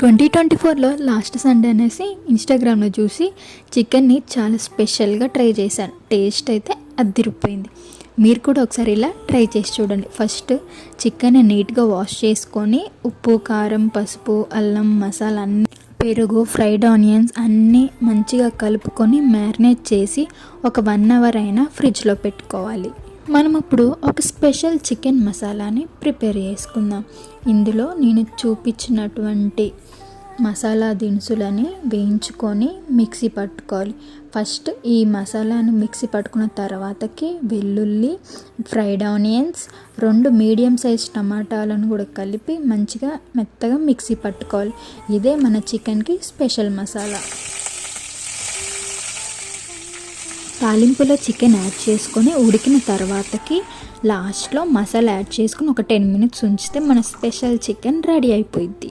2024లో last Sunday అనేసి ఇన్స్టాగ్రామ్లో చూసి చికెన్ని చాలా స్పెషల్గా ట్రై చేశాను. టేస్ట్ అయితే అదిరిపోయింది. మీరు కూడా ఒకసారి ఇలా ట్రై చేసి చూడండి. ఫస్ట్ చికెన్ని నీట్గా వాష్ చేసుకొని ఉప్పు, కారం, పసుపు, అల్లం, మసాలా అన్నీ, పెరుగు, ఫ్రైడ్ ఆనియన్స్ అన్నీ మంచిగా కలుపుకొని మ్యారినేట్ చేసి ఒక 1 అవర్ అయినా ఫ్రిడ్జ్లో పెట్టుకోవాలి. మనం ఇప్పుడు ఒక స్పెషల్ చికెన్ మసాలాని ప్రిపేర్ చేసుకుందాం. ఇందులో నేను చూపించినటువంటి మసాలా దినుసులని వేయించుకొని మిక్సీ పట్టుకోవాలి. ఫస్ట్ ఈ మసాలాను మిక్సీ పట్టుకున్న తర్వాతకి వెల్లుల్లి, ఫ్రైడ్ ఆనియన్స్, 2 మీడియం సైజ్ టమాటాలను కూడా కలిపి మంచిగా మెత్తగా మిక్సీ పట్టుకోవాలి. ఇదే మన చికెన్కి స్పెషల్ మసాలా. తాలింపులో చికెన్ యాడ్ చేసుకొని ఉడికిన తర్వాతకి లాస్ట్లో మసాలా యాడ్ చేసుకొని ఒక 10 మినిట్స్ ఉంచితే మన స్పెషల్ చికెన్ రెడీ అయిపోయింది.